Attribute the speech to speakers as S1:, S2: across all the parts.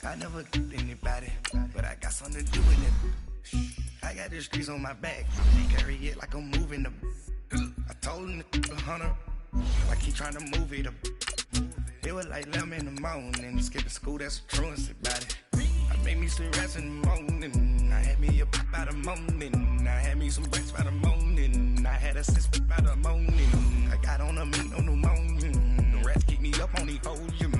S1: I never did anybody, but I got something to do with it. I got the streets on my back, carry it like I'm moving them. I told him to 100, like he trying to move it up. It was like 11 in the morning, skipping school, that's a truancy about it. I made me some rest in the morning, I had me a pop by the morning. I had me some breaks by the morning, I had a six by the morning. I got on a meat on the morning, the rats keep me up on the podium.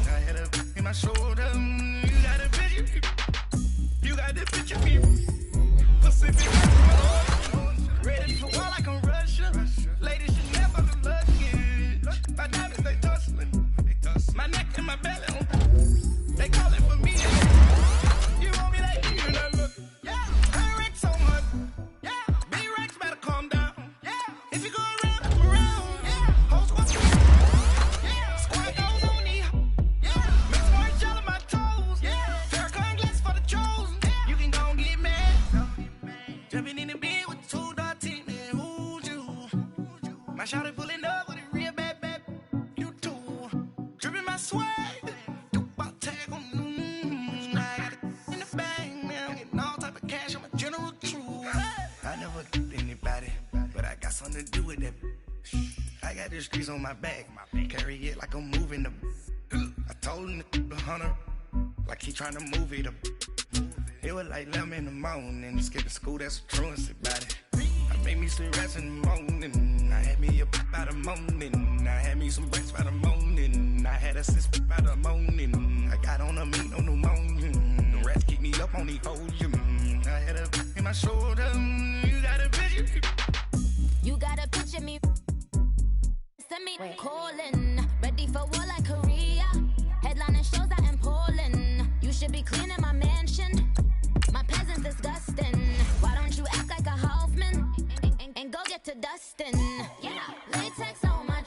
S1: I had a in my shoulder, you got a picture, you got the picture me. Pacific, ready for war like I'm Russian. Ladies should never be lucky. My diamonds they tussling, my neck and my belly on. They calling for me. You want me like you not look. Yeah, I wreck so much. Yeah, big Rex better calm down. Yeah, if you go around, I'm around. Yeah, hoes want you. Yeah, squad goes on me. Yeah, mix more gel on my toes. Yeah, Farrakhan glass for the chosen. Yeah, you can go and get mad. Jumping in the bed with 2 dark teeth, man, who's you? My shawty pulling up with a real bad, you too. Dripping my swag, about tag on, I got it in the bag, man, I'm getting all type of cash, I'm a general true. I never did anybody, but I got something to do with it. I got the streets on my back, carry it like I'm moving them. I told him to 100, like he trying to move it up. It was like 11 in the morning, skipping school, that's a truancy about it. I made me some rest in the morning, I had me a pop by the morning. I had me some breaks by the morning, I had a six by the morning. I got on a meat on the morning, the rats keep me up on the podium. I had a in my shoulder, you got a picture.
S2: You got a picture me, send me calling, ready for war like Korea. Headlining shows out in Poland, you should be cleaning my mansion. My peasants disgusting. Why don't you act like a Hoffman and go get to dustin'? Yeah, latex on my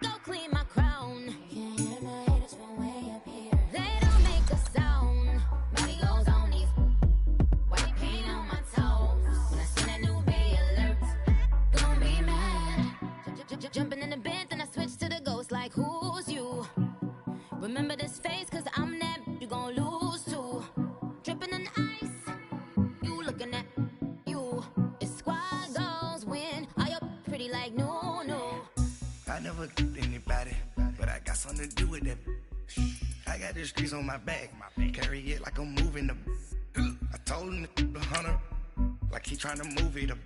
S2: go clean my crown. You can hear my haters from way up here. They don't make a sound. Body goes on these white paint on my toes. When I see that new bay alert, gonna be mad. Jumping in the bed, then I switch to the ghost like who's you? Remember this face, cause I'm that you gon' lose too. Dripping in ice, you looking at you. It's squad goals win. Are you pretty like no?
S1: I never did anybody, but I got something to do with it. I got the streets on my back, carry it like I'm moving them. I told him to 100, like he trying to move it up.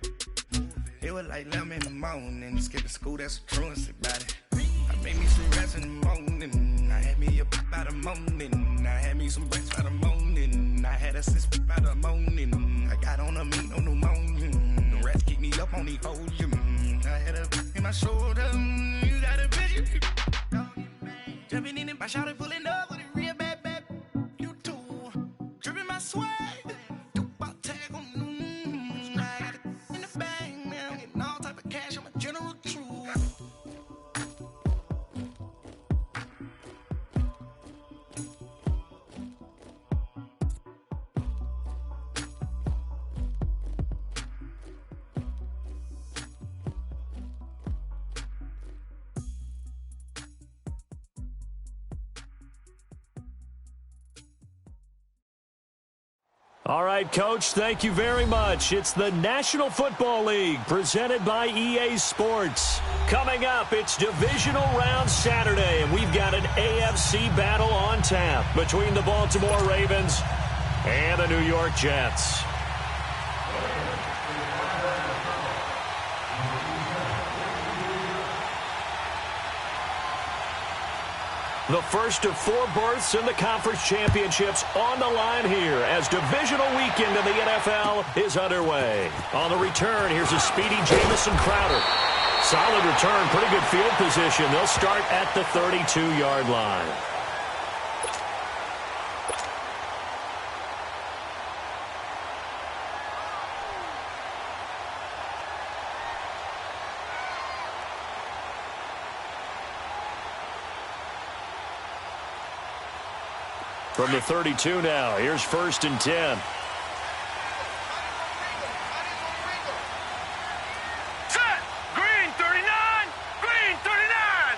S1: It was like 11 in the morning, skipping school, that's a truancy about it. I made me some rest in the morning, I had me a pop by the morning. I had me some breaks by the morning, I had a six by the morning. I got on a meat on the morning, the rats keep me up on the podium. I had a in my shoulder, you got a picture. Jumping in it, my shawty pulling up with a real bad, you too. Dripping my swag, about tag on, I got it in the bag, man, I'm getting all type of cash, I'm a general true.
S3: All right, Coach, thank you very much. It's the National Football League presented by EA Sports. Coming up, it's Divisional Round Saturday, and we've got an AFC battle on tap between the Baltimore Ravens and the New York Jets. The first of 4 berths in the conference championships on the line here as divisional weekend in the NFL is underway. On the return, here's a speedy Jamison Crowder. Solid return, pretty good field position. They'll start at the 32-yard line. From the 32 now, here's 1st and 10.
S4: Set! Green 39! Green 39!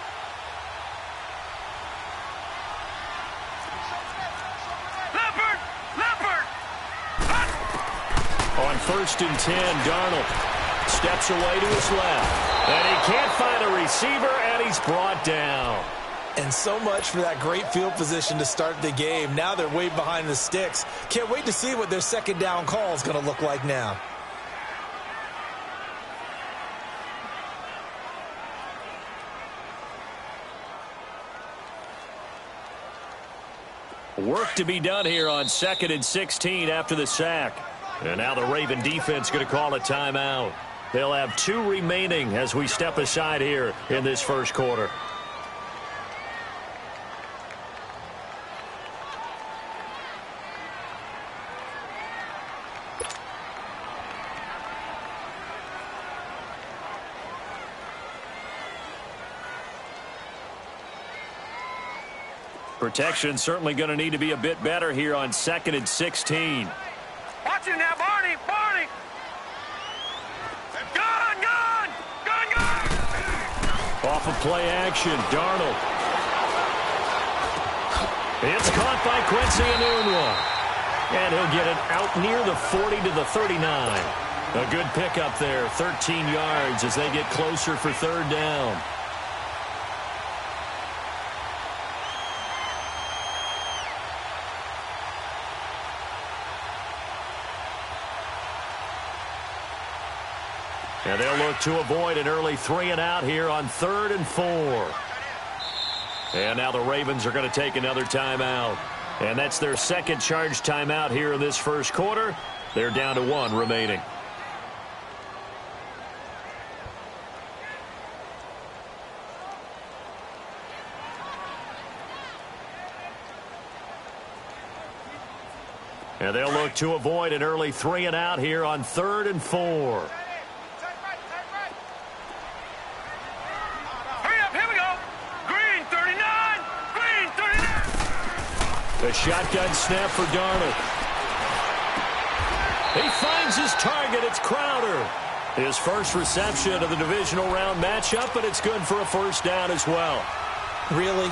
S3: 1st and 10. Darnold steps away to his left. And he can't find a receiver, and he's brought down.
S5: And so much for that great field position to start the game. Now they're way behind the sticks. Can't wait to see what their second down call is going to look like now.
S3: Work to be done here on 2nd and 16 after the sack. And now the Raven defense going to call a timeout. They'll have 2 remaining as we step aside here in this first quarter. Protection certainly going to need to be a bit better here on 2nd and 16.
S4: Watch it now, Barney! Barney! Gun! Gun! Gun! Gun!
S3: Off of play action, Darnold. It's caught by Quincy Enunwa. And he'll get it out near the 40 to the 39. A good pickup there, 13 yards as they get closer for 3rd down. And they'll look to avoid an early 3-and-out here on 3rd and 4. And now the Ravens are going to take another timeout. And that's their second charge timeout here in this first quarter. They're down to 1 remaining. And they'll look to avoid an early 3-and-out here on 3rd and 4. The shotgun snap for Darnold. He finds his target. It's Crowder. His first reception of the divisional round matchup, but it's good for a 1st down as well.
S5: Really?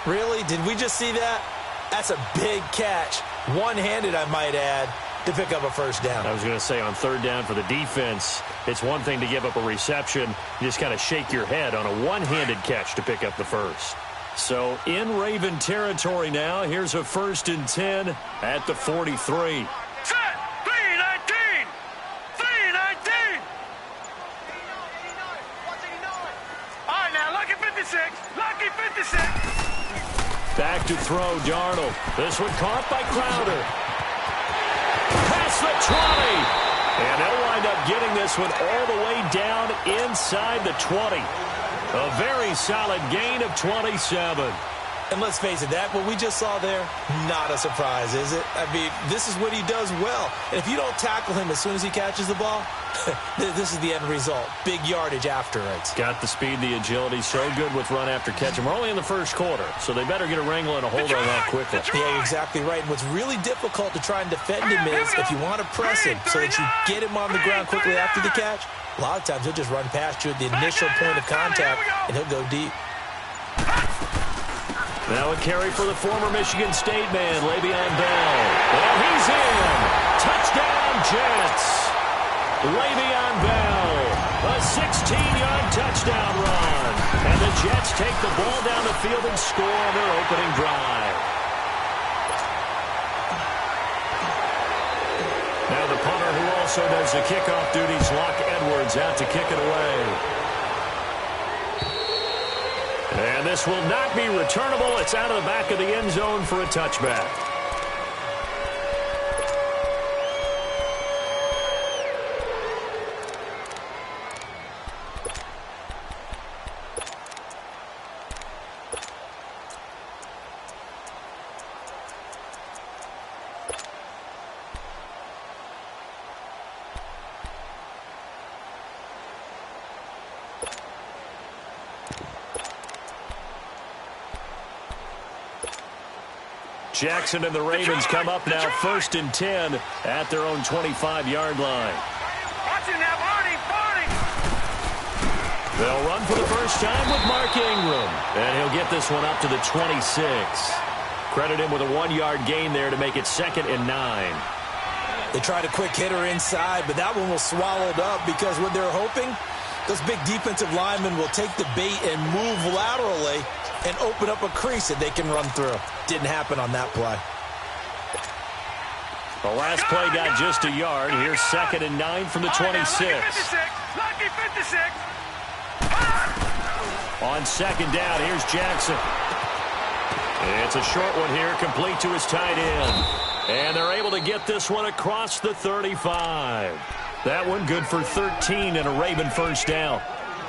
S5: Really? Did we just see that? That's a big catch. One-handed, I might add, to pick up a 1st down.
S3: I was going to say on 3rd down for the defense, it's one thing to give up a reception. You just kind of shake your head on a one-handed catch to pick up the 1st. So in Raven territory now, here's a 1st and 10 at the 43.
S4: Set! 3-19! 3-19! All right, now, lucky 56. Lucky 56.
S3: Back to throw, Darnold. This one caught by Crowder. Past the 20. And they'll wind up getting this one all the way down inside the 20. A very solid gain of 27.
S5: And let's face it, that what we just saw there, not a surprise, is it? I mean, this is what he does well. And if you don't tackle him as soon as he catches the ball, this is the end result. Big yardage after it.
S3: Got the speed, the agility, so good with run after catch. And we're only in the first quarter, so they better get a wrangle and a hold on that quickly.
S5: Yeah, exactly right. And what's really difficult to try and defend him is if you want to press him so that you get him on the ground quickly after the catch, a lot of times he'll just run past you at the initial point of contact, and he'll go deep.
S3: Now a carry for the former Michigan State man, Le'Veon Bell. And he's in. Touchdown, Jets. Le'Veon Bell, a 16-yard touchdown run. And the Jets take the ball down the field and score on their opening drive. Now the punter who also does the kickoff duties, Locke Edwards, out to kick it away. And this will not be returnable. It's out of the back of the end zone for a touchback. Jackson and the Ravens come up now 1st and 10 at their own 25-yard line.
S4: Watch it now, Barney! Barney!
S3: They'll run for the first time with Mark Ingram. And he'll get this one up to the 26. Credit him with a 1-yard gain there to make it 2nd and 9.
S5: They tried a quick hitter inside, but that one was swallowed up because what they're hoping, those big defensive linemen will take the bait and move laterally and open up a crease that they can run through. Didn't happen on that play.
S3: The last play got just a yard. Here's 2nd and 9 from the 26.
S4: Lucky 56.
S3: On 2nd down, here's Jackson. It's a short one here, complete to his tight end. And they're able to get this one across the 35. That one good for 13 and a Raven first down.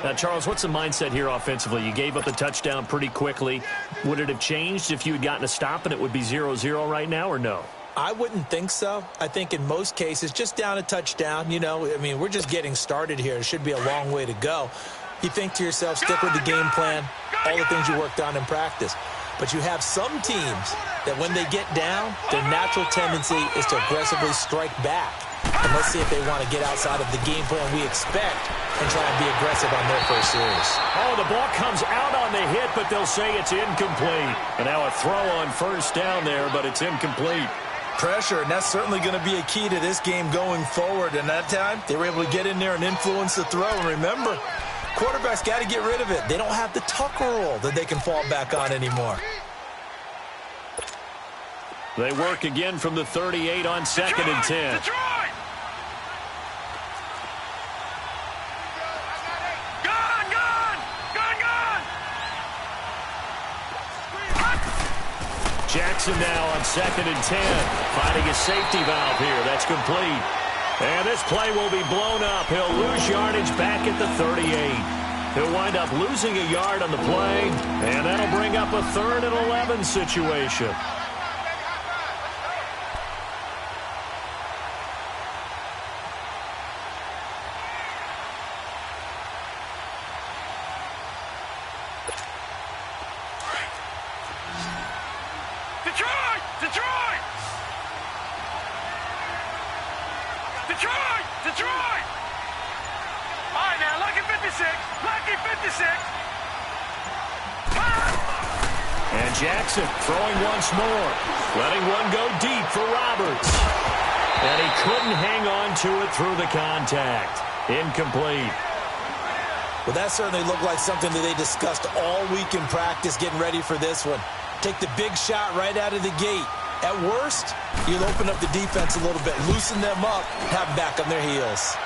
S3: Now, Charles, what's the mindset here offensively? You gave up the touchdown pretty quickly. Would it have changed if you had gotten a stop and it would be 0-0 right now, or no?
S5: I wouldn't think so. I think in most cases, just down a touchdown, you know, I mean, we're just getting started here. It should be a long way to go. You think to yourself, stick with the game plan, all the things you worked on in practice. But you have some teams that when they get down, their natural tendency is to aggressively strike back. And let's see if they want to get outside of the game plan we expect and try and be aggressive on their first series.
S3: Oh, the ball comes out on the hit, but they'll say it's incomplete. And now a throw on first down there, but it's incomplete.
S5: Pressure, and that's certainly going to be a key to this game going forward. And that time, they were able to get in there and influence the throw. And remember, quarterbacks got to get rid of it. They don't have the tucker roll that they can fall back on anymore.
S3: They work again from the 38 on 2nd and 10.
S4: Detroit!
S3: Jackson now on 2nd and 10. Finding a safety valve here. That's complete. And this play will be blown up. He'll lose yardage back at the 38. He'll wind up losing a yard on the play, and that'll bring up a 3rd and 11 situation.
S4: Detroit! All right, now, lucky 56. Lucky 56.
S3: And Jackson throwing once more. Letting one go deep for Roberts. And he couldn't hang on to it through the contact. Incomplete.
S5: Well, that certainly looked like something that they discussed all week in practice getting ready for this one. Take the big shot right out of the gate. At worst, you'll open up the defense a little bit, loosen them up, have them back on their heels.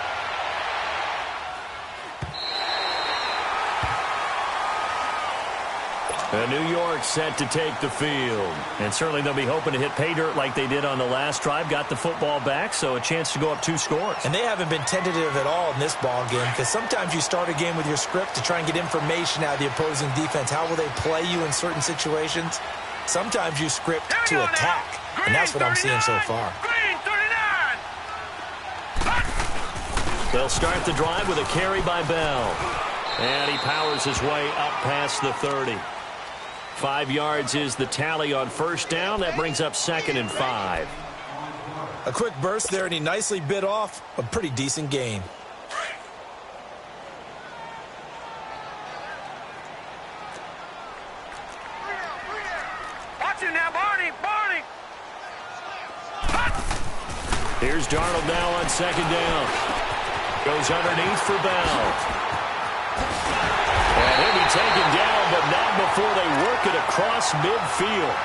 S3: And New York set to take the field. And certainly they'll be hoping to hit pay dirt like they did on the last drive. Got the football back, so a chance to go up 2 scores.
S5: And they haven't been tentative at all in this ball game, because sometimes you start a game with your script to try and get information out of the opposing defense. How will they play you in certain situations? Sometimes you script to attack, and that's what I'm seeing so far.
S4: Green 39.
S3: They'll start the drive with a carry by Bell. And he powers his way up past the 30. 5 yards is the tally on first down. That brings up 2nd and 5.
S5: A quick burst there, and he nicely bit off a pretty decent gain.
S4: Watch him now, Barney. Barney.
S3: Here's Darnold now on 2nd down. Goes underneath for Bell. And he'll be taken down, but not before they work it across midfield.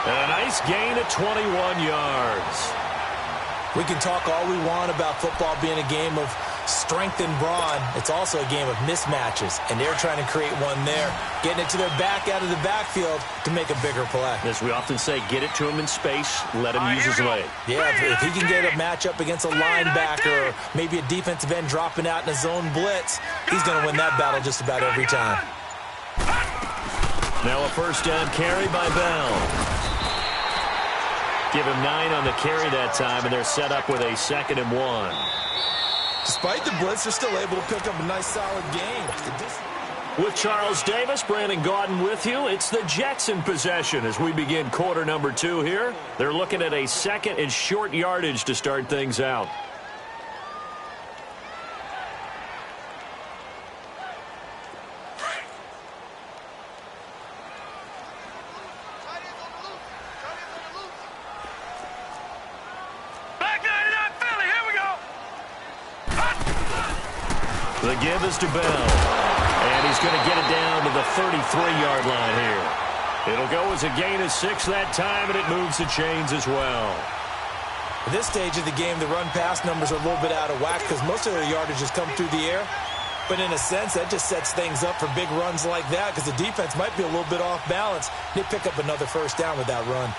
S3: And a nice gain of 21 yards.
S5: We can talk all we want about football being a game of strength and brawn. It's also a game of mismatches, and they're trying to create one there, getting it to their back out of the backfield to make a bigger play.
S3: As we often say, get it to him in space, let him use his leg.
S5: Yeah, if he can get a matchup against a linebacker or maybe a defensive end dropping out in a zone blitz, he's going to win that battle just about every time.
S3: Now a first down carry by Bell. Give him 9 on the carry that time, and they're set up with a 2nd and 1.
S5: Despite the blitz, they're still able to pick up a nice, solid gain.
S3: With Charles Davis, Brandon Gaudin with you. It's the Jackson possession as we begin quarter number 2 here. They're looking at a 2nd and short yardage to start things out.
S4: Back line it up.
S3: The give is to Bell. And he's going to get it down to the 33-yard line here. It'll go as a gain of 6 that time, and it moves the chains as well.
S5: At this stage of the game, the run-pass numbers are a little bit out of whack because most of their yardage has come through the air. But in a sense, that just sets things up for big runs like that because the defense might be a little bit off balance. They pick up another first down with that run.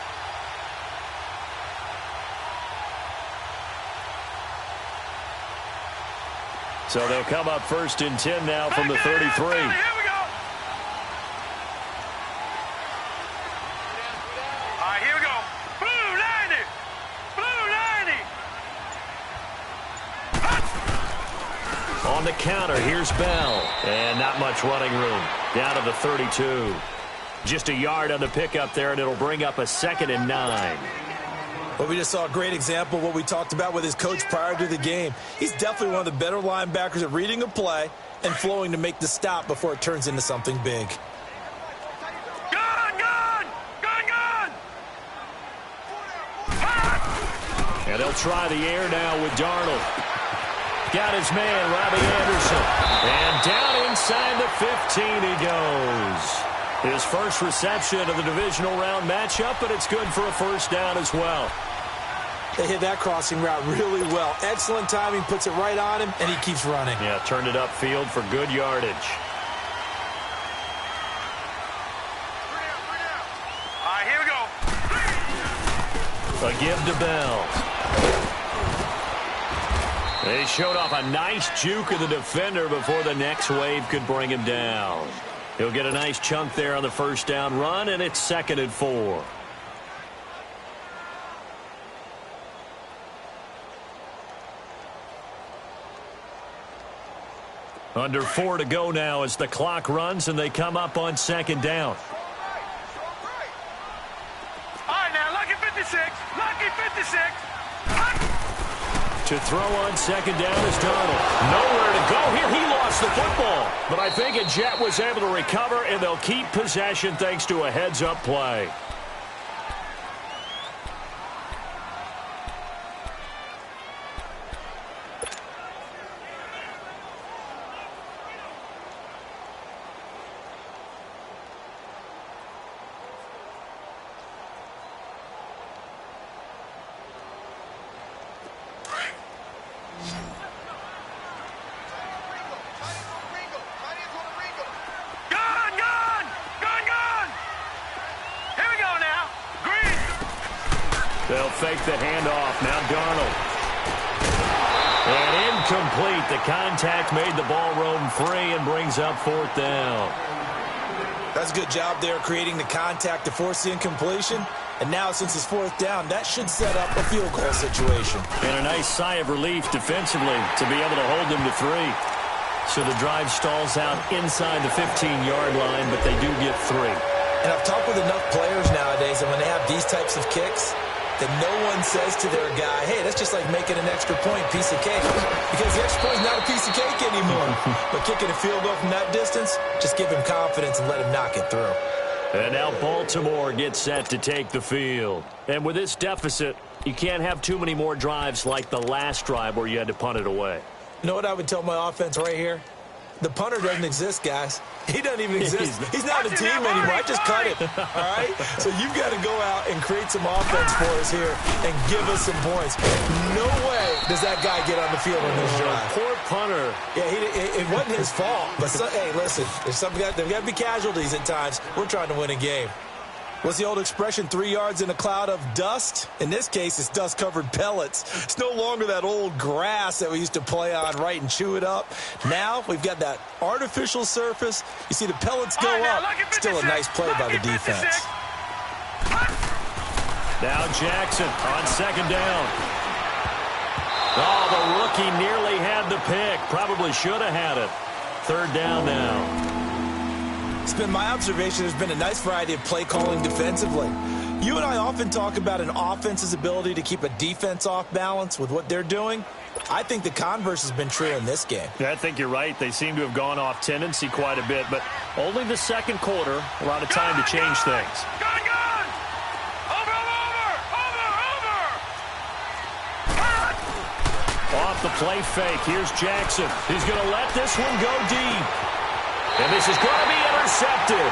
S3: So they'll come up 1st and 10 now from the 33.
S4: Here we go. All right, here we go. Blue 90. Blue 90.
S3: On the counter, here's Bell. And not much running room. Down to the 32. Just a yard on the pickup there, and it'll bring up a 2nd and 9.
S5: Well, we just saw a great example of what we talked about with his coach prior to the game. He's definitely one of the better linebackers at reading a play and flowing to make the stop before it turns into something big.
S4: Gun!
S3: And they'll try the air now with Darnold. Got his man, Robbie Anderson. And down inside the 15 he goes. His first reception of the divisional round matchup, but it's good for a first down as well.
S5: They hit that crossing route really well. Excellent timing, puts it right on him, and he keeps running.
S3: Yeah, turned it upfield for good yardage.
S4: All right, here we go.
S3: A give to Bell. They showed off a nice juke of the defender before the next wave could bring him down. He'll get a nice chunk there on the first down run, and it's 2nd and 4. Under 4 to go now as the clock runs, and they come up on 2nd down.
S4: All right, now, lucky 56. Lucky 56.
S3: To throw on 2nd down is Darnold. Nowhere to go here. He lost the football. But I think a Jet was able to recover, and they'll keep possession thanks to a heads-up play. They'll fake the handoff. Now Darnold. And incomplete. The contact made the ball roam free and brings up 4th down.
S5: That's a good job there creating the contact to force the incompletion. And now since it's 4th down, that should set up a field goal situation.
S3: And a nice sigh of relief defensively to be able to hold them to 3. So the drive stalls out inside the 15-yard line, but they do get 3.
S5: And I've talked with enough players nowadays that when they have these types of kicks, that no one says to their guy, hey, that's just like making an extra point, piece of cake. Because the extra point is not a piece of cake anymore. But kicking a field goal from that distance, just give him confidence and let him knock it through.
S3: And now Baltimore gets set to take the field. And with this deficit, you can't have too many more drives like the last drive where you had to punt it away.
S5: You know what I would tell my offense right here? The punter doesn't exist, guys. He doesn't even exist. He's not a team anymore. I just cut it. All right? So you've got to go out and create some offense for us here and give us some points. No way does that guy get on the field on this drive.
S3: Poor punter.
S5: Yeah, it wasn't his fault. But, hey, listen, there's got to be casualties at times. We're trying to win a game. What's the old expression, 3 yards in a cloud of dust? In this case, it's dust-covered pellets. It's no longer that old grass that we used to play on, right, and chew it up. Now we've got that artificial surface. You see the pellets go up. Still a nice play by the defense.
S3: Now Jackson on 2nd down. Oh, the rookie nearly had the pick. Probably should have had it. 3rd down now.
S5: It's been my observation there's been a nice variety of play calling defensively. You and I often talk about an offense's ability to keep a defense off balance with what they're doing. I think the converse has been true in this game.
S3: Yeah, I think you're right. They seem to have gone off tendency quite a bit, but only the 2nd quarter, a lot of time to change things.
S4: Gun! Over!
S3: Off the play fake. Here's Jackson. He's going to let this one go deep. And this is going to be intercepted.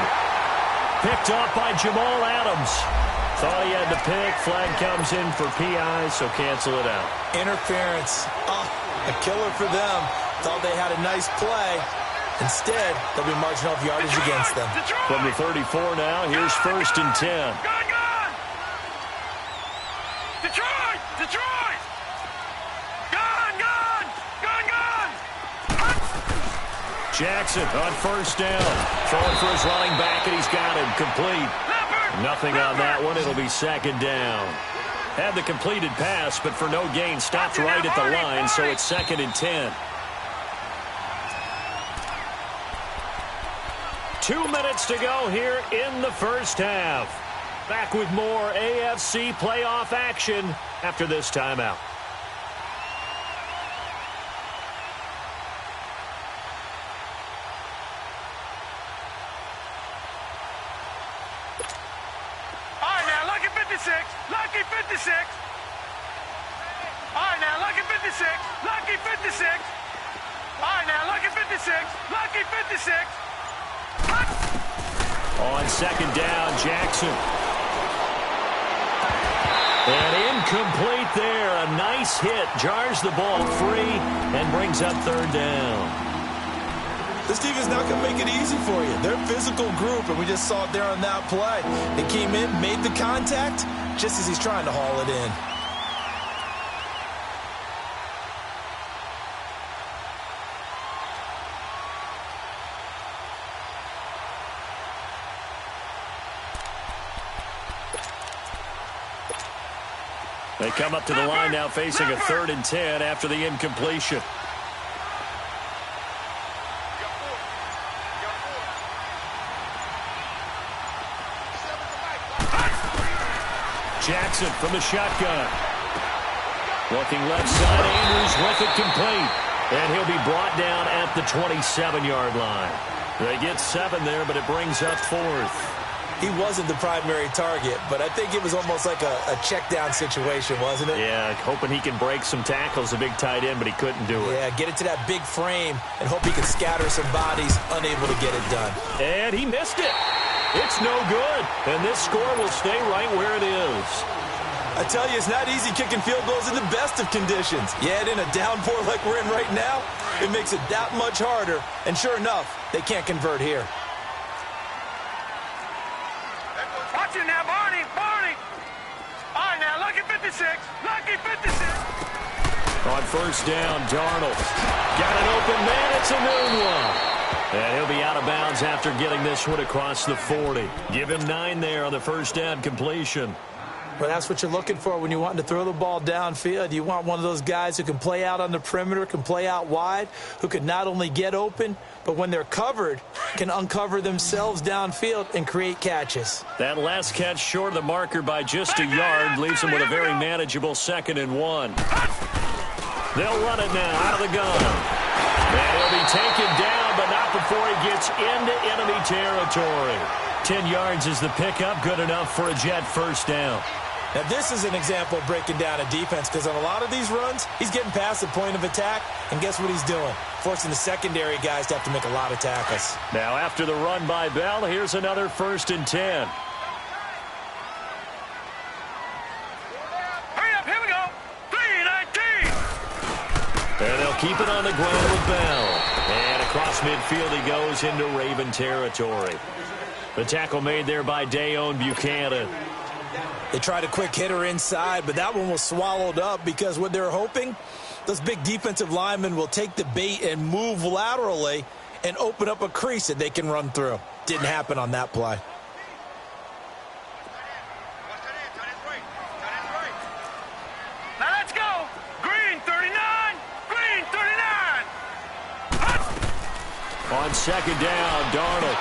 S3: Picked off by Jamal Adams. Thought he had the pick. Flag comes in for PI, so cancel it out.
S5: Interference. Oh, a killer for them. Thought they had a nice play. Instead, they'll be marching off yardage against them.
S3: From the 34 now, here's 1st and 10.
S4: Gun! Detroit! Detroit! Gun!
S3: Jackson on 1st down. Throwing for his running back, and he's got him. Complete. Nothing on that one. It'll be 2nd down. Had the completed pass, but for no gain. Stopped right at the line, so it's 2nd and 10. 2 minutes to go here in the first half. Back with more AFC playoff action after this timeout.
S4: All right, now, lucky 56. Lucky 56. All right, now, lucky 56. Lucky 56. All right, now, lucky 56. Lucky 56.
S3: On 2nd down, Jackson. And incomplete there. A nice hit. Jars the ball free and brings up 3rd down.
S5: This team is not going to make it easy for you. They're a physical group, and we just saw it there on that play. They came in, made the contact, just as he's trying to haul it in.
S3: They come up to the line now facing a 3rd and 10 after the incompletion. Jackson from the shotgun. Looking left side, Andrews with it complete. And he'll be brought down at the 27-yard line. They get 7 there, but it brings up 4th.
S5: He wasn't the primary target, but I think it was almost like a check-down situation, wasn't it?
S3: Yeah, hoping he can break some tackles, a big tight end, but he couldn't do it.
S5: Yeah, get it to that big frame and hope he can scatter some bodies, unable to get it done.
S3: And he missed it. It's no good. And this score will stay right where it is.
S5: I tell you, it's not easy kicking field goals in the best of conditions. Yet in a downpour like we're in right now, it makes it that much harder. And sure enough, they can't convert here.
S4: Watch it now, Barney. All right, now, lucky 56. Lucky 56.
S3: On 1st down, Darnold. Got an open man. It's a noon one. And he'll be out of bounds after getting this one across the 40. Give him 9 there on the 1st down completion.
S5: Well, that's what you're looking for when you want to throw the ball downfield. You want one of those guys who can play out on the perimeter, can play out wide, who can not only get open, but when they're covered, can uncover themselves downfield and create catches.
S3: That last catch short of the marker by just a yard leaves them with a very manageable 2nd and 1. They'll run it now out of the gun. And he'll be taken down, but not before he gets into enemy territory. 10 yards is the pickup, good enough for a Jet 1st down.
S5: Now, this is an example of breaking down a defense because on a lot of these runs, he's getting past the point of attack, and guess what he's doing? Forcing the secondary guys to have to make a lot of tackles.
S3: Now, after the run by Bell, here's another 1st and 10.
S4: Hurry up, here we go. 3:19.
S3: And they'll keep it on the ground with Bell. And across midfield he goes into Raven territory. The tackle made there by Dayon Buchanan.
S5: They tried a quick hitter inside, but that one was swallowed up because what they're hoping, those big defensive linemen will take the bait and move laterally and open up a crease that they can run through. Didn't happen on that play.
S4: Now let's go. Green 39. Green 39.
S3: On 2nd down, Darnold.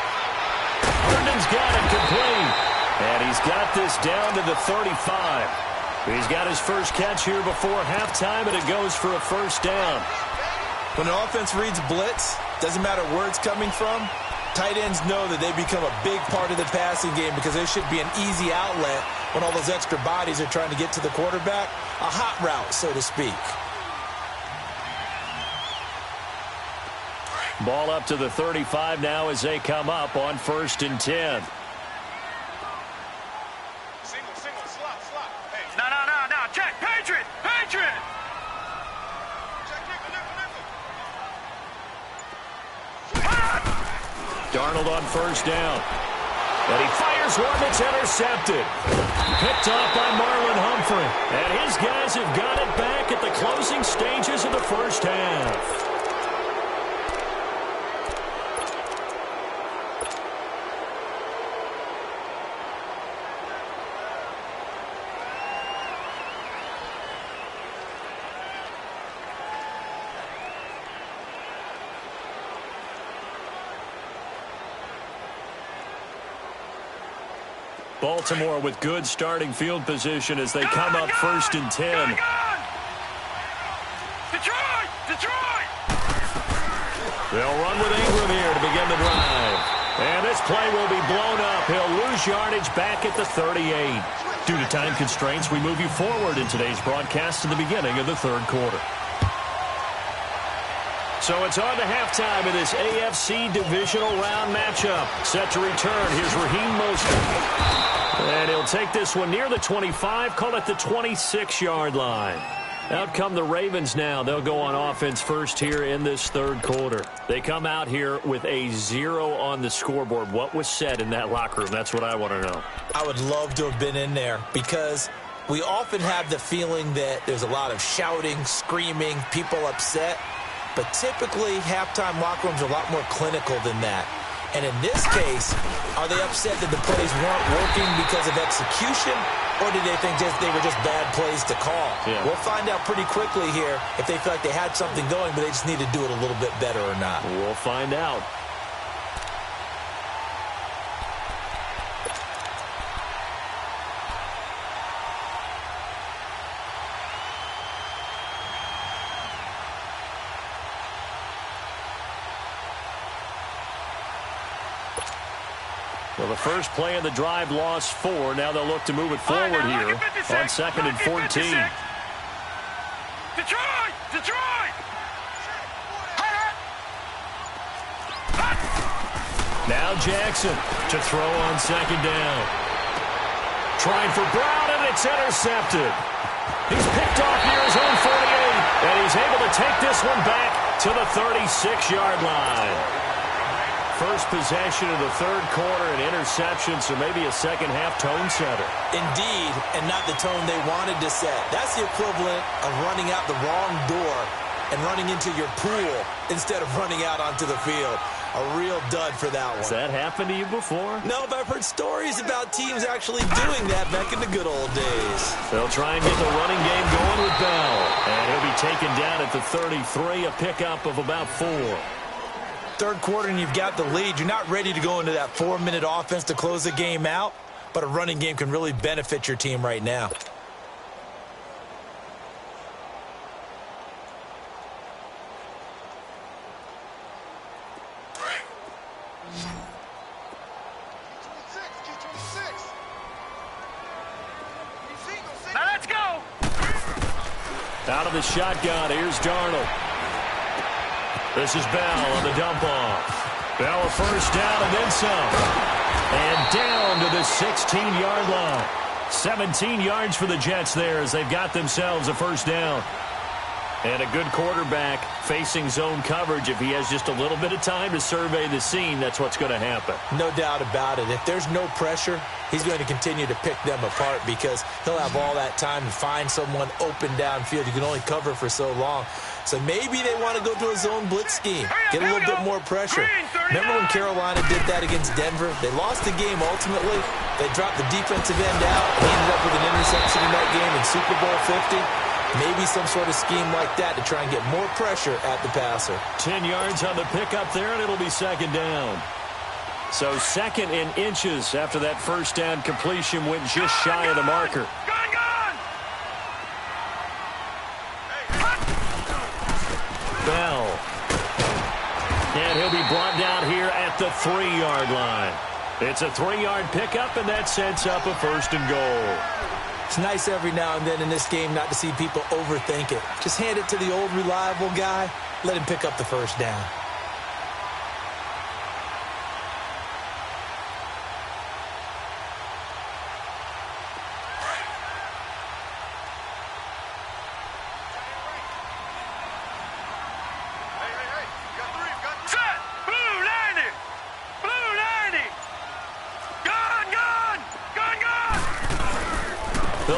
S3: Herndon's got it complete. And he's got this down to the 35. He's got his first catch here before halftime, and it goes for a 1st down.
S5: When an offense reads blitz, doesn't matter where it's coming from, tight ends know that they become a big part of the passing game because there should be an easy outlet when all those extra bodies are trying to get to the quarterback. A hot route, so to speak.
S3: Ball up to the 35 now as they come up on 1st and 10.
S4: Single, slot. Hey. No. Check. Patriot. Check, nickel.
S3: Darnold on 1st down. And he fires one that's intercepted. Picked off by Marlon Humphrey. And his guys have got it back at the closing stages of the first half. Baltimore with good starting field position as they come up 1st and 10.
S4: Detroit!
S3: They'll run with Ingram here to begin the drive. And this play will be blown up. He'll lose yardage back at the 38. Due to time constraints, we move you forward in today's broadcast to the beginning of the 3rd quarter. So it's on to halftime in this AFC divisional round matchup. Set to return. Here's Raheem Mostert. And he'll take this one near the 25, call it the 26-yard line. Out come the Ravens now. They'll go on offense first here in this 3rd quarter. They come out here with a 0 on the scoreboard. What was said in that locker room? That's what I want to know.
S5: I would love to have been in there because we often have the feeling that there's a lot of shouting, screaming, people upset. But typically, halftime locker rooms are a lot more clinical than that. And in this case, are they upset that the plays weren't working because of execution, or did they think they were just bad plays to call?
S3: Yeah.
S5: We'll find out pretty quickly here if they feel like they had something going, but they just need to do it a little bit better or not.
S3: We'll find out. Well, the first play of the drive lost 4. Now they'll look to move it forward here on 2nd and 14.
S4: Detroit!
S3: Now Jackson to throw on 2nd down. Trying for Brown, and it's intercepted. He's picked off near his own 48, and he's able to take this one back to the 36-yard line. First possession of the 3rd quarter, an interception, so maybe a second-half tone setter.
S5: Indeed, and not the tone they wanted to set. That's the equivalent of running out the wrong door and running into your pool instead of running out onto the field. A real dud for that one.
S3: Has that happened to you before?
S5: No, but I've heard stories about teams actually doing that back in the good old days.
S3: They'll try and get the running game going with Bell. And he'll be taken down at the 33, a pickup of about 4.
S5: 3rd quarter and you've got the lead. You're not ready to go into that 4-minute offense to close the game out, but a running game can really benefit your team right now.
S4: Now let's go!
S3: Out of the shotgun, here's Darnold. This is Bell on the dump-off. Bell a first down and then some. And down to the 16-yard line. 17 yards for the Jets there as they've got themselves a first down. And a good quarterback facing zone coverage. If he has just a little bit of time to survey the scene, that's what's going to happen.
S5: No doubt about it. If there's no pressure, he's going to continue to pick them apart because he'll have all that time to find someone open downfield. You can only cover for so long. So maybe they want to go to a zone blitz scheme, get a little bit more pressure. Remember when Carolina did that against Denver? They lost the game ultimately. They dropped the defensive end out and ended up with an interception in that game in Super Bowl 50. Maybe some sort of scheme like that to try and get more pressure at the passer. 10
S3: yards on the pickup there, and it'll be 2nd down. So 2nd in inches after that first down completion went just shy of the marker. Bell. And he'll be brought down here at the 3-yard line. It's a 3-yard pickup, and that sets up a 1st and goal.
S5: It's nice every now and then in this game not to see people overthink it. Just hand it to the old reliable guy. Let him pick up the first down.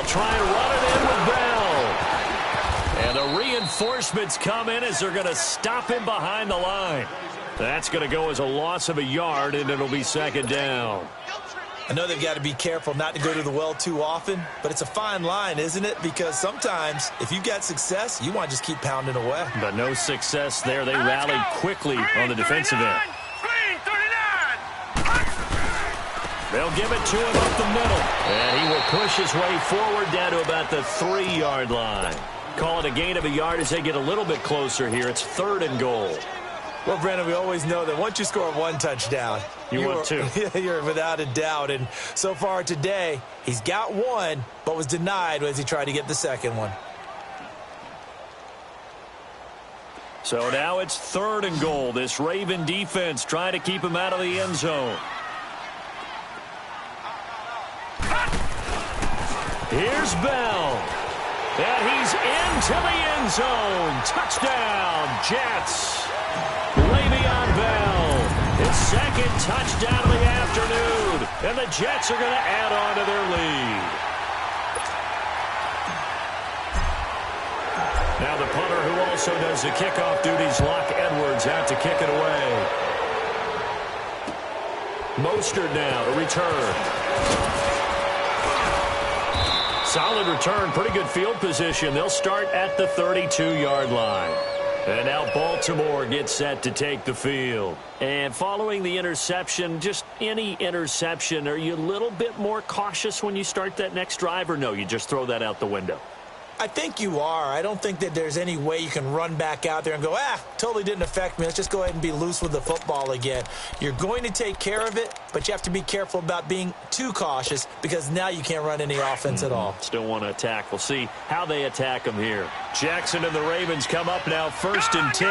S3: They'll try and run it in with Bell. And the reinforcements come in as they're going to stop him behind the line. That's going to go as a loss of a yard, and it'll be second down.
S5: I know they've got to be careful not to go to the well too often, but it's a fine line, isn't it? Because sometimes, if you've got success, you want to just keep pounding away.
S3: But no success there. They rallied quickly on the defensive end. They'll give it to him up the middle. And he will push his way forward down to about the 3-yard line. Call it a gain of a yard as they get a little bit closer here. It's 3rd and goal.
S5: Well, Brandon, we always know that once you score 1 touchdown,
S3: you're 2.
S5: You're without a doubt. And so far today, he's got 1, but was denied as he tried to get the second one.
S3: So now it's 3rd and goal. This Raven defense trying to keep him out of the end zone. Here's Bell. And he's into the end zone. Touchdown, Jets. Le'Veon Bell. His 2nd touchdown of the afternoon. And the Jets are going to add on to their lead. Now the punter who also does the kickoff duties, Locke Edwards, out to kick it away. Mostert now to return. Solid return, pretty good field position. They'll start at the 32-yard line. And now Baltimore gets set to take the field. And following the interception, just any interception, are you a little bit more cautious when you start that next drive, or no, you just throw that out the window?
S5: I think you are. I don't think that there's any way you can run back out there and go, totally didn't affect me. Let's just go ahead and be loose with the football again. You're going to take care of it, but you have to be careful about being too cautious because now you can't run any offense at all.
S3: Still want to attack. We'll see how they attack them here. Jackson and the Ravens come up now 1st and 10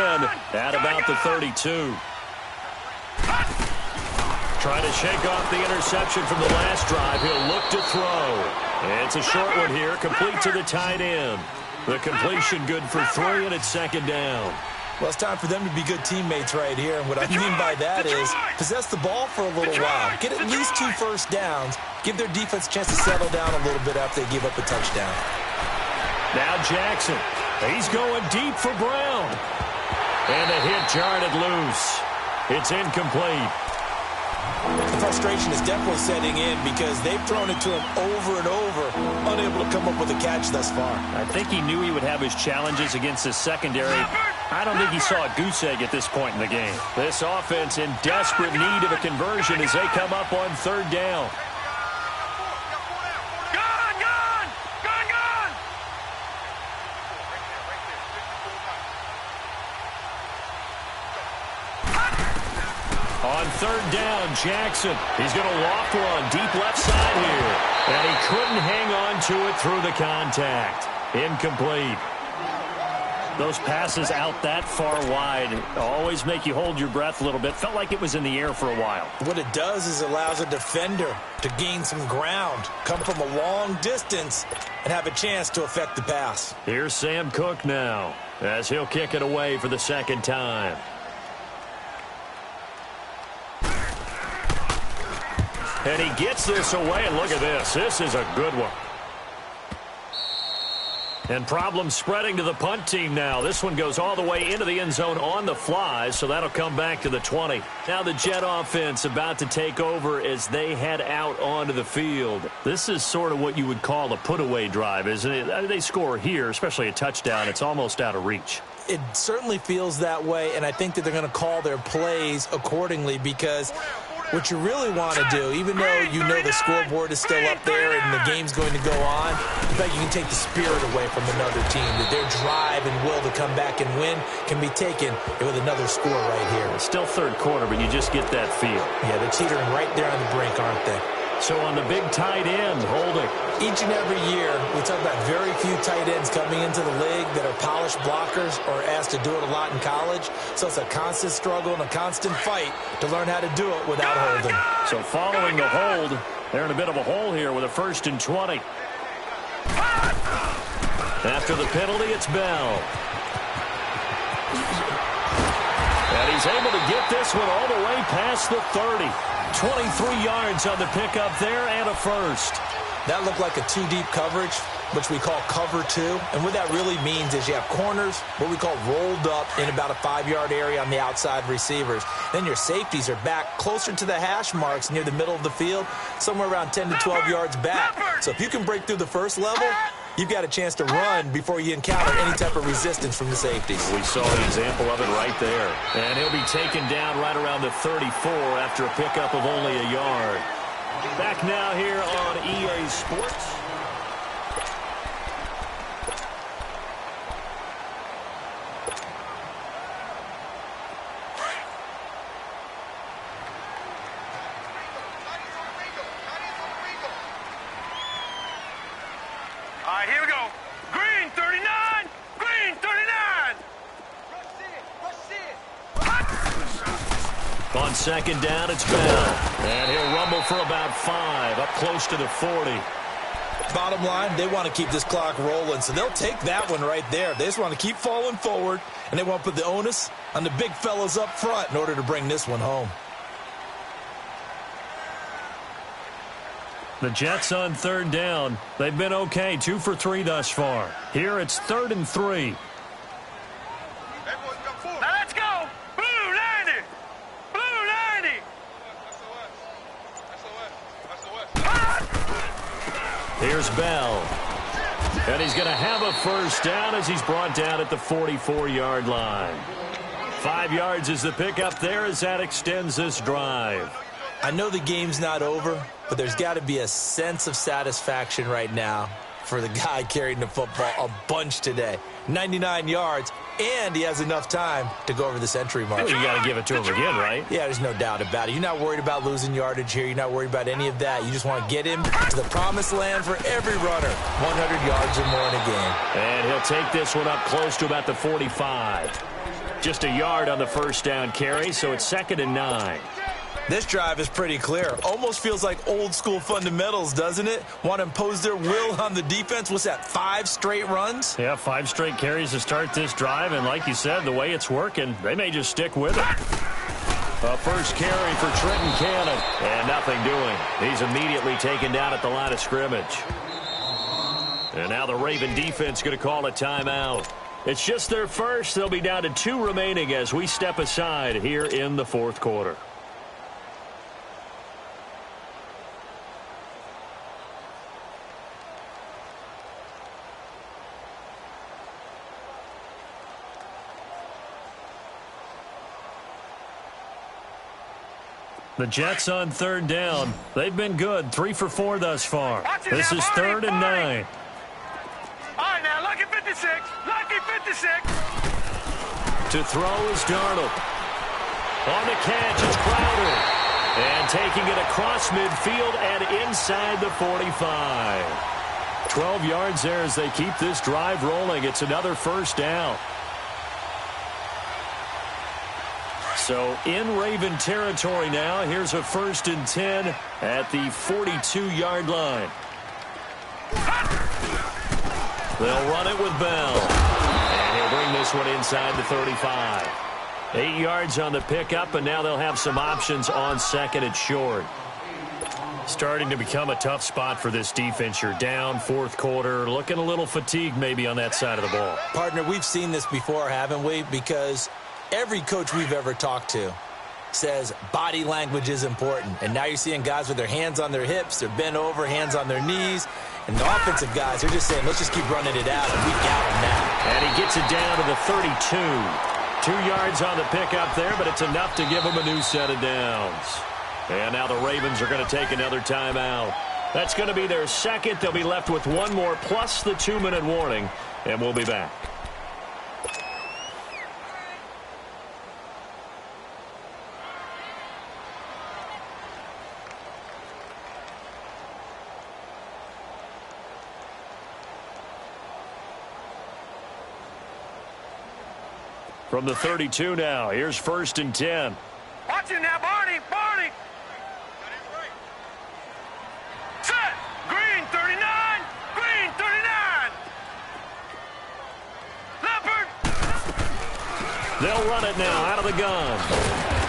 S3: at about the 32. Trying to shake off the interception from the last drive. He'll look to throw. It's a short one here, complete to the tight end. The completion good for 3, and it's 2nd down.
S5: Well, it's time for them to be good teammates right here. And what I mean by that is possess the ball for a little while. Get at least 2 first downs. Give their defense a chance to settle down a little bit after they give up a touchdown.
S3: Now Jackson. He's going deep for Brown. And the hit jarred it loose. It's incomplete.
S5: The frustration is definitely setting in because they've thrown it to him over and over, unable to come up with a catch thus far.
S3: I think he knew he would have his challenges against his secondary. I don't think he saw a goose egg at this point in the game. This offense in desperate need of a conversion as they come up on 3rd down. On 3rd down, Jackson. He's going to loft one deep left side here. And he couldn't hang on to it through the contact. Incomplete. Those passes out that far wide always make you hold your breath a little bit. Felt like it was in the air for a while.
S5: What it does is allows a defender to gain some ground, come from a long distance, and have a chance to affect the pass.
S3: Here's Sam Cook now as he'll kick it away for the 2nd time. And he gets this away, and look at this. This is a good one. And problems spreading to the punt team now. This one goes all the way into the end zone on the fly, so that'll come back to the 20. Now the Jet offense about to take over as they head out onto the field. This is sort of what you would call a put-away drive, isn't it? They score here, especially a touchdown. It's almost out of reach.
S5: It certainly feels that way, and I think that they're going to call their plays accordingly because what you really want to do, even though you know the scoreboard is still up there and the game's going to go on, in fact, you can take the spirit away from another team, that their drive and will to come back and win can be taken with another score right here.
S3: It's still 3rd quarter, but you just get that feel.
S5: Yeah, they're teetering right there on the brink, aren't they?
S3: So on the big tight end, holding.
S5: Each and every year, we talk about very few tight ends coming into the league that are polished blockers or asked to do it a lot in college. So it's a constant struggle and a constant fight to learn how to do it without holding.
S3: So following the hold, they're in a bit of a hole here with a 1st and 20. After the penalty, it's Bell. And he's able to get this one all the way past the 30. 23 yards on the pickup there and a 1st.
S5: That looked like a two-deep coverage, which we call cover two. And what that really means is you have corners, what we call rolled up in about a 5-yard area on the outside receivers. Then your safeties are back closer to the hash marks near the middle of the field, somewhere around 10 to 12 yards back. So if you can break through the first level, you've got a chance to run before you encounter any type of resistance from the safeties.
S3: We saw an example of it right there. And he'll be taken down right around the 34 after a pickup of only a yard. Back now here on EA Sports.
S4: All right, here we go. Green 39. Green 39.
S3: On second down, it's Bell. And he'll rumble for about 5, up close to the 40.
S5: Bottom line, they want to keep this clock rolling, so they'll take that one right there. They just want to keep falling forward, and they want to put the onus on the big fellas up front in order to bring this one home.
S3: The Jets on third down. They've been okay, 2 for 3 thus far. Here it's 3rd and 3.
S4: Now let's go. Blue 90. Blue 90.
S3: Here's Bell. And he's going to have a first down as he's brought down at the 44-yard line. 5 yards is the pickup there as that extends this drive.
S5: I know the game's not over, but there's got to be a sense of satisfaction right now for the guy carrying the football a bunch today. 99 yards, and he has enough time to go over the century mark.
S3: Well, you got to give it to him again, right?
S5: Yeah, there's no doubt about it. You're not worried about losing yardage here. You're not worried about any of that. You just want to get him to the promised land for every runner. 100 yards or more in a game.
S3: And he'll take this one up close to about the 45. Just a yard on the first down carry, so it's 2nd and 9.
S5: This drive is pretty clear. Almost feels like old school fundamentals, doesn't it? Want to impose their will on the defense. What's that, 5 straight runs?
S3: Yeah, 5 straight carries to start this drive, and like you said, the way it's working, they may just stick with it. A first carry for Trenton Cannon, and nothing doing. He's immediately taken down at the line of scrimmage. And now the Raven defense going to call a timeout. It's just their first. They'll be down to 2 remaining as we step aside here in the 4th quarter. The Jets on third down. They've been good, 3 for 4 thus far. This is 3rd and 9.
S4: All right, now, lucky 56. Lucky 56.
S3: To throw is Darnold. On the catch, it's Crowder. And taking it across midfield and inside the 45. 12 yards there as they keep this drive rolling. It's another first down. So in Raven territory now, here's a 1st and 10 at the 42-yard line. They'll run it with Bell. And he'll bring this one inside the 35. 8 yards on the pickup, and now they'll have some options on 2nd and short. Starting to become a tough spot for this defense. You're down 4th quarter, looking a little fatigued maybe on that side of the ball.
S5: Partner, we've seen this before, haven't we? Because every coach we've ever talked to says body language is important. And now you're seeing guys with their hands on their hips, they're bent over, hands on their knees. And the offensive guys, they're just saying, let's just keep running it out, and we got him now.
S3: And he gets it down to the 32. 2 yards on the pickup there, but it's enough to give him a new set of downs. And now the Ravens are going to take another timeout. That's going to be their 2nd. They'll be left with 1 more plus the 2-minute warning, and we'll be back. From the 32 now, here's 1st and 10.
S4: Watch it now, Barney. Barney. Set. Green 39. Green 39. Leopard.
S3: They'll run it now out of the gun.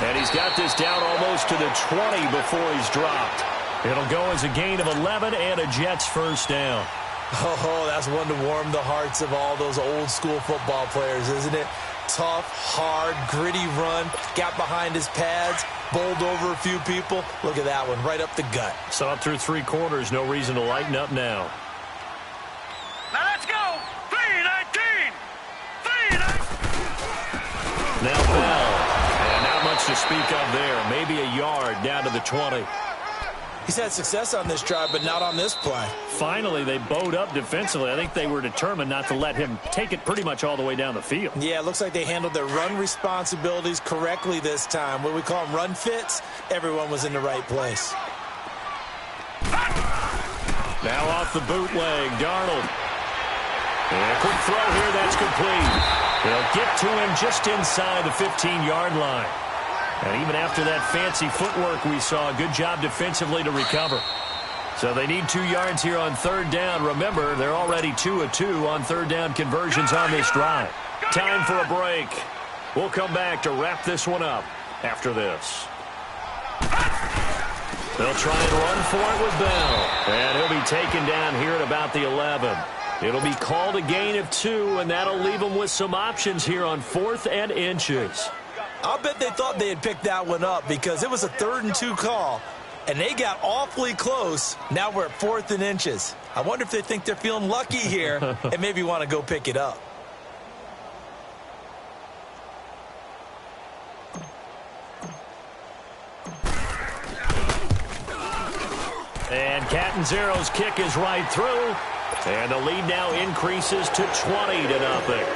S3: And he's got this down almost to the 20 before he's dropped. It'll go as a gain of 11 and a Jets first down.
S5: Oh, that's one to warm the hearts of all those old-school football players, isn't it? Tough, hard, gritty run, got behind his pads, bowled over a few people. Look at that one, right up the gut.
S3: Saw it through 3 quarters, no reason to lighten up now.
S4: Now let's go! 3-19! 3-19!
S3: Now Bell. And not much to speak of there. Maybe a yard down to the 20.
S5: He's had success on this drive, but not on this play.
S3: Finally, they bowed up defensively. I think they were determined not to let him take it pretty much all the way down the field.
S5: Yeah, it looks like they handled their run responsibilities correctly this time. What we call them run fits, everyone was in the right place.
S3: Now off the bootleg, Darnold. And a quick throw here, that's complete. They'll get to him just inside the 15-yard line. And even after that fancy footwork we saw, good job defensively to recover. So they need 2 yards here on 3rd down. Remember, they're already 2 of 2 on 3rd down conversions on this drive. Time for a break. We'll come back to wrap this one up after this. They'll try and run for it with Bell. And he'll be taken down here at about the 11. It'll be called a gain of 2, and that'll leave them with some options here on 4th and inches.
S5: I'll bet they thought they had picked that one up because it was a 3rd and 2 call, and they got awfully close. Now we're at 4th and inches. I wonder if they think they're feeling lucky here and maybe want to go pick it up.
S3: And Catanzaro's kick is right through, and the lead now increases to 20-0.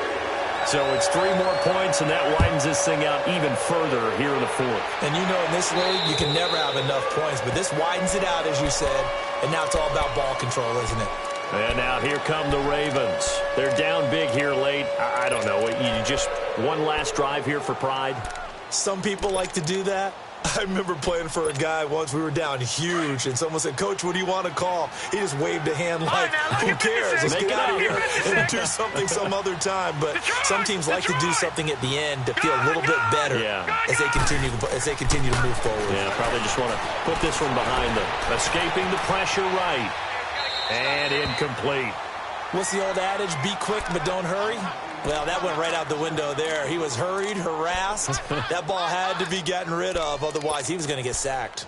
S3: So it's 3 more points, and that widens this thing out even further here in the 4th.
S5: And you know, in this league, you can never have enough points, but this widens it out, as you said, and now it's all about ball control, isn't it?
S3: And now here come the Ravens. They're down big here late. I don't know. You just one last drive here for pride?
S5: Some people like to do that. I remember playing for a guy once. We were down huge, and someone said, "Coach, what do you want to call?" He just waved a hand like, who cares? Let's get out of here and do something some other time. But some teams like to do something at the end to feel a little bit better as they continue to move forward.
S3: Yeah, probably just want to put this one behind them. Escaping the pressure right. And incomplete.
S5: What's the old adage? Be quick, but don't hurry. Well, that went right out the window there. He was hurried, harassed. That ball had to be gotten rid of, otherwise he was going to get sacked.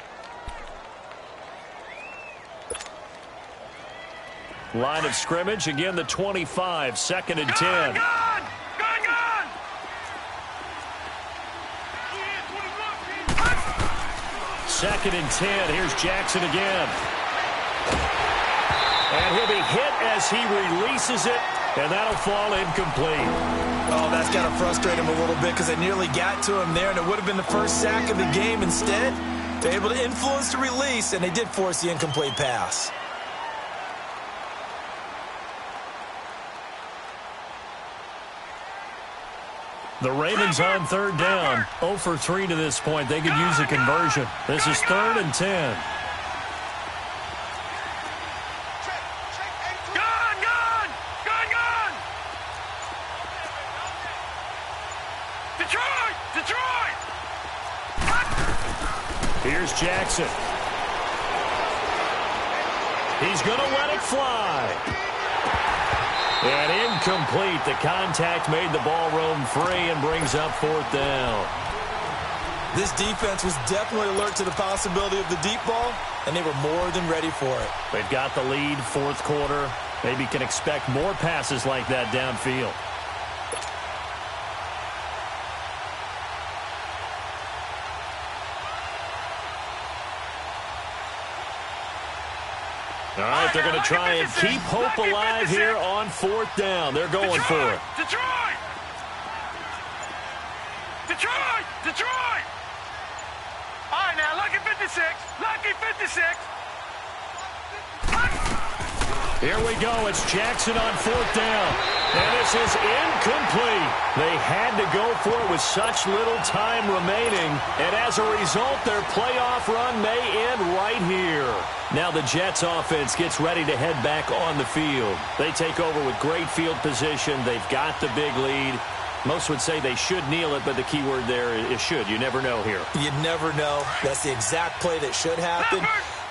S3: Line of scrimmage, again the 25, 2nd and 10.
S4: Gone!
S3: 2nd and 10, here's Jackson again. And he'll be hit as he releases it, and that'll fall incomplete.
S5: Oh, that's got to frustrate him a little bit because they nearly got to him there, and it would have been the first sack of the game. Instead, they're able to influence the release, and they did force the incomplete pass.
S3: The Ravens on 3rd down, 0 for 3 to this point. They could use a conversion. This is 3rd and 10. Here's Jackson. He's going to let it fly. And incomplete. The contact made the ball roam free and brings up 4th down.
S5: This defense was definitely alert to the possibility of the deep ball, and they were more than ready for it.
S3: They've got the lead, 4th quarter. Maybe can expect more passes like that downfield. All right, they're going to try and keep hope alive here on 4th down. They're going for it.
S4: Detroit! All right, now, lucky 56. Lucky 56.
S3: Here we go. It's Jackson on 4th down. And this is incomplete. They had to go for it with such little time remaining. And as a result, their playoff run may end right here. Now the Jets offense gets ready to head back on the field. They take over with great field position. They've got the big lead. Most would say they should kneel it, but the key word there is should. You never know here.
S5: You never know. That's the exact play that should happen.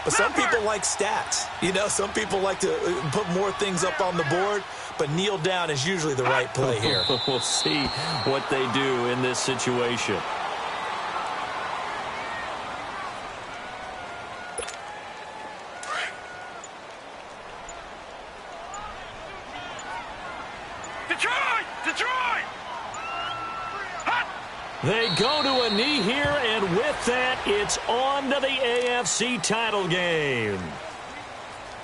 S5: But some people like stats. You know, some people like to put more things up on the board, but kneel down is usually the right play here.
S3: We'll see what they do in this situation.
S4: Detroit! Hot!
S3: They go to a knee here, and with that, it's on to the AFC title game.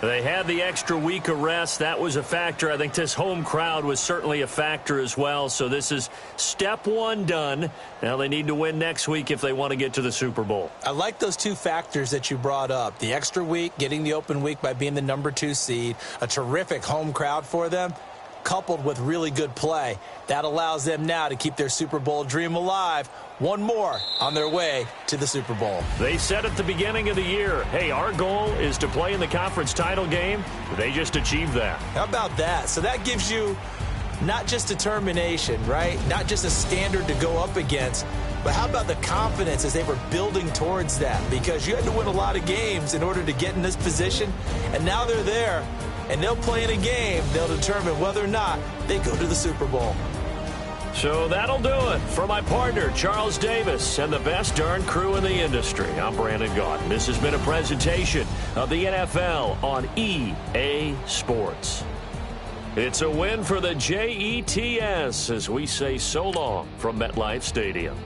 S3: They had the extra week of rest. That was a factor. I think this home crowd was certainly a factor as well. So this is step one done. Now they need to win next week if they want to get to the Super Bowl.
S5: I like those two factors that you brought up. The extra week, getting the open week by being the #2 seed, a terrific home crowd for them, coupled with really good play. That allows them now to keep their Super Bowl dream alive. One more on their way to the Super Bowl.
S3: They said at the beginning of the year, hey, our goal is to play in the conference title game. They just achieved that.
S5: How about that? So that gives you not just determination, right? Not just a standard to go up against, but how about the confidence as they were building towards that? Because you had to win a lot of games in order to get in this position, and now they're there. And they'll play in a game. They'll determine whether or not they go to the Super Bowl.
S3: So that'll do it for my partner, Charles Davis, and the best darn crew in the industry. I'm Brandon Gaudin. This has been a presentation of the NFL on EA Sports. It's a win for the Jets as we say so long from MetLife Stadium.